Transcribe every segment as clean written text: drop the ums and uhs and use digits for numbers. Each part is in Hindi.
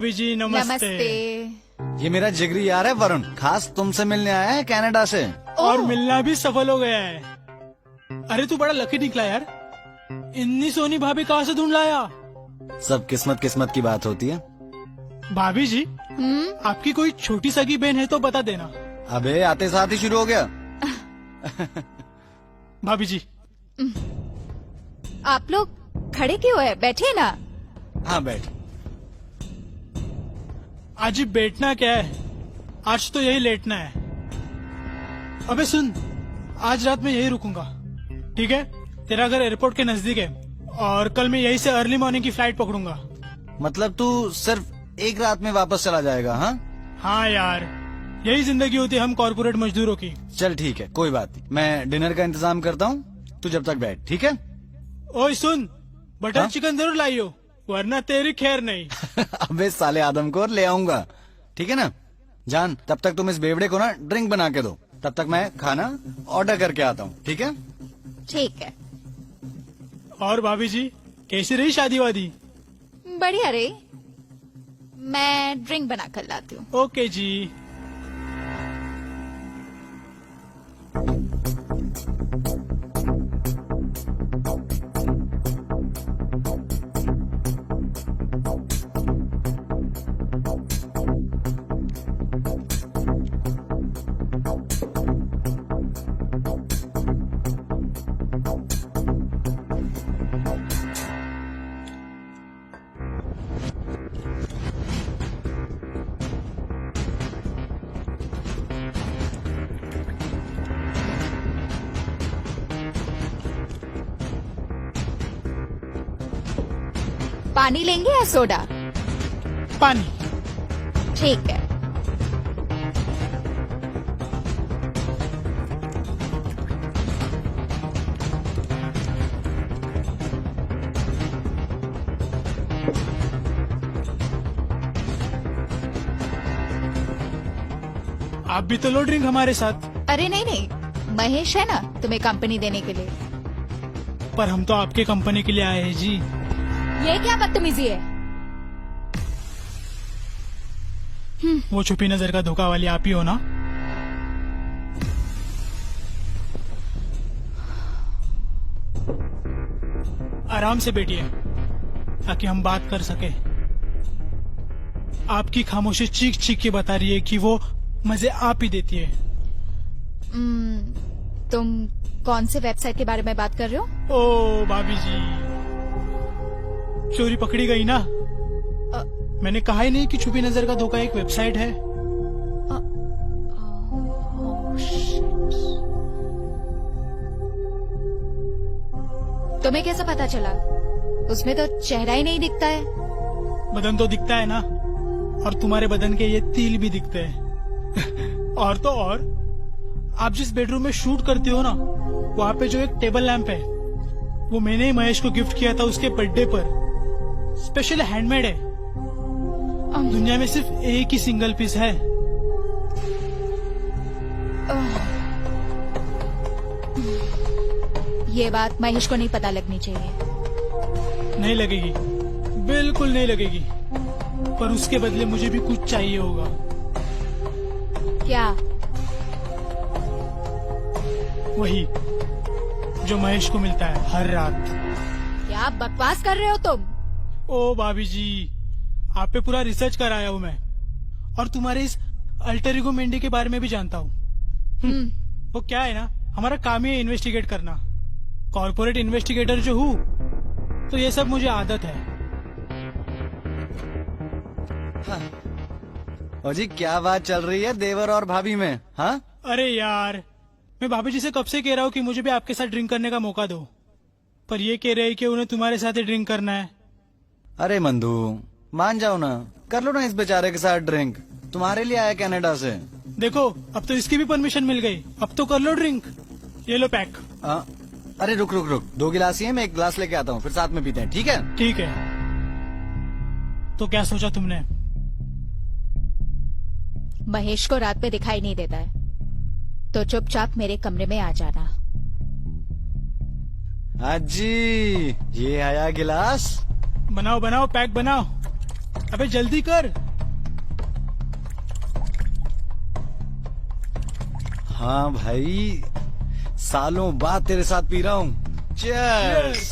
भाभी जी नमस्ते। नमस्ते। ये मेरा जिगरी यार है वरुण, खास तुमसे मिलने आया है कनाडा से। और मिलना भी सफल हो गया है। अरे तू बड़ा लकी निकला यार, इतनी सोनी भाभी कहाँ से ढूंढ लाया? सब किस्मत किस्मत की बात होती है। भाभी जी आपकी कोई छोटी सगी बहन है तो बता देना। अबे आते साथ ही शुरू हो गया। भाभी जी आप लोग खड़े क्यों है, बैठिए ना। हाँ बैठ। आज ही बैठना क्या है, आज तो यही लेटना है। अबे सुन, आज रात में यही रुकूंगा, ठीक है? तेरा घर एयरपोर्ट के नजदीक है और कल मैं यहीं से अर्ली मॉर्निंग की फ्लाइट पकड़ूंगा। मतलब तू सिर्फ एक रात में वापस चला जाएगा? हाँ हाँ यार, यही जिंदगी होती है हम कॉर्पोरेट मजदूरों की। चल ठीक है, कोई बात नहीं, मैं डिनर का इंतजाम करता हूँ, तू जब तक बैठ, ठीक है? ओए सुन, बटर हाँ? चिकन जरूर लाइयो, वरना तेरी खैर नहीं। अबे साले आदमखोर, ले आऊंगा, ठीक है ना? जान, तब तक तुम इस बेवड़े को ना ड्रिंक बना के दो, तब तक मैं खाना ऑर्डर करके आता हूँ, ठीक है? ठीक है। और भाभी जी कैसी रही शादी वादी? बढ़िया रे, मैं ड्रिंक बना कर लाती हूँ। ओके जी। पानी लेंगे या सोडा? पानी। ठीक है। आप भी तो लो ड्रिंक हमारे साथ। अरे नहीं नहीं, महेश है ना तुम्हें कंपनी देने के लिए। पर हम तो आपके कंपनी के लिए आए हैं जी। ये क्या बदतमीजी है? वो छुपी नजर का धोखा वाली आप ही हो ना? आराम से बैठिए ताकि हम बात कर सके। आपकी खामोशी चीख चीख के बता रही है कि वो मजे आप ही देती है। तुम कौन से वेबसाइट के बारे में बात कर रहे हो? ओ भाभी जी, चोरी पकड़ी गई ना? मैंने कहा ही नहीं कि छुपी नजर का धोखा एक वेबसाइट है। तुम्हें कैसे पता चला? उसमें तो चेहरा ही नहीं दिखता है। बदन तो दिखता है ना, और तुम्हारे बदन के ये तिल भी दिखते हैं। और तो और, आप जिस बेडरूम में शूट करते हो ना, वहाँ पे जो एक टेबल लैंप है, वो मैंने ही महेश को गिफ्ट किया था उसके बर्थडे पर। स्पेशल हैंडमेड है, दुनिया में सिर्फ एक ही सिंगल पीस है। ये बात महेश को नहीं पता लगनी चाहिए। नहीं लगेगी, बिल्कुल नहीं लगेगी, पर उसके बदले मुझे भी कुछ चाहिए होगा। क्या? वही जो महेश को मिलता है हर रात। क्या बकवास कर रहे हो तुम? ओ भाभी जी, आप पे पूरा रिसर्च कराया हूँ मैं, और तुम्हारे इस अल्टर ईगो मेंढी के बारे में भी जानता हूँ। वो क्या है ना, हमारा काम ही है इन्वेस्टिगेट करना। कॉर्पोरेट इन्वेस्टिगेटर जो हूँ, तो ये सब मुझे आदत है। हाँ। और जी क्या बात चल रही है देवर और भाभी में? हाँ अरे यार, मैं भाभी जी से कब से कह रहा हूँ कि मुझे भी आपके साथ ड्रिंक करने का मौका दो, पर ये कह रहे हैं कि उन्हें तुम्हारे साथ ही ड्रिंक करना है। अरे मंधु, मान जाओ ना, कर लो ना इस बेचारे के साथ ड्रिंक, तुम्हारे लिए आया कनाडा से। देखो, अब तो इसकी भी परमिशन मिल गई, अब तो कर लो ड्रिंक। ये लो पैक। अरे रुक रुक रुक, 2 गिलास ही है, मैं 1 गिलास लेके आता हूँ, फिर साथ में पीते हैं, ठीक है? ठीक है। तो क्या सोचा तुमने? महेश को रात में दिखाई नहीं देता है, तो चुपचाप मेरे कमरे में आ जाना। हाजी, ये आया गिलास। बनाओ बनाओ, पैक बनाओ। अबे जल्दी कर। हाँ भाई, सालों बाद तेरे साथ पी रहा हूँ। Cheers!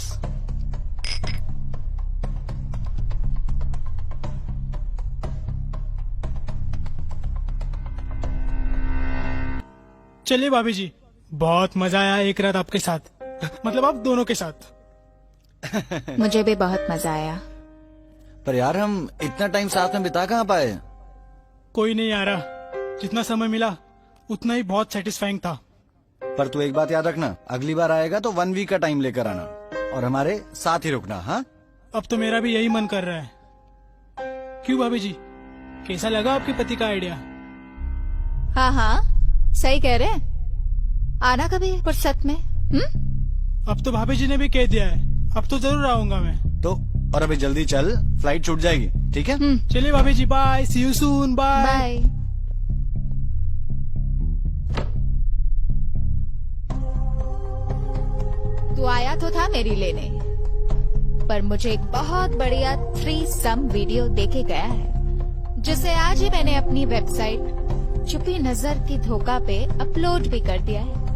चलिए भाभी जी, बहुत मजा आया एक रात आपके साथ। मतलब आप दोनों के साथ। मुझे भी बहुत मजा आया। पर यार हम इतना टाइम साथ में बिता कहाँ पाए? कोई नहीं आ रहा, जितना समय मिला उतना ही बहुत सेटिस्फाइंग था। पर तू एक बात याद रखना, अगली बार आएगा तो 1 वीक का टाइम लेकर आना और हमारे साथ ही रुकना। हाँ, अब तो मेरा भी यही मन कर रहा है। क्यों भाभी जी, कैसा लगा आपके पति का आइडिया? हाँ हाँ, सही कह रहे हैं। आना कभी फुर्सत में। अब तो भाभी जी ने भी कह दिया है, अब तो जरूर आऊंगा मैं। तो और अभी जल्दी चल, फ्लाइट छूट जाएगी। ठीक है? चलिए भाभी जी, bye, see you soon, bye. Bye. तू आया तो था मेरी लेने, पर मुझे एक बहुत बढ़िया 3 वीडियो देके गया है, जिसे आज ही मैंने अपनी वेबसाइट छुपी नजर की धोखा पे अपलोड भी कर दिया है।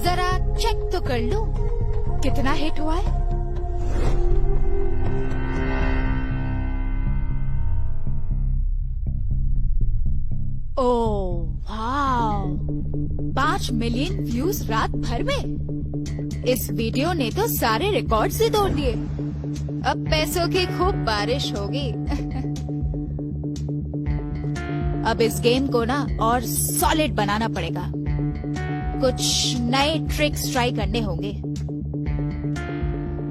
जरा चेक तो कर लो कितना हिट हुआ है। ओह वाव, 5 मिलियन व्यूज रात भर में। इस वीडियो ने तो सारे रिकॉर्ड्स ही तोड़ दिए। अब पैसों की खूब बारिश होगी। अब इस गेम को ना और सॉलिड बनाना पड़ेगा। कुछ नए ट्रिक्स ट्राई करने होंगे।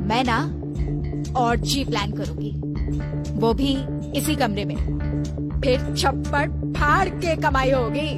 मैं ना और जी प्लान करूंगी, वो भी इसी कमरे में। फिर छप्पड़ फाड़ के कमाई होगी।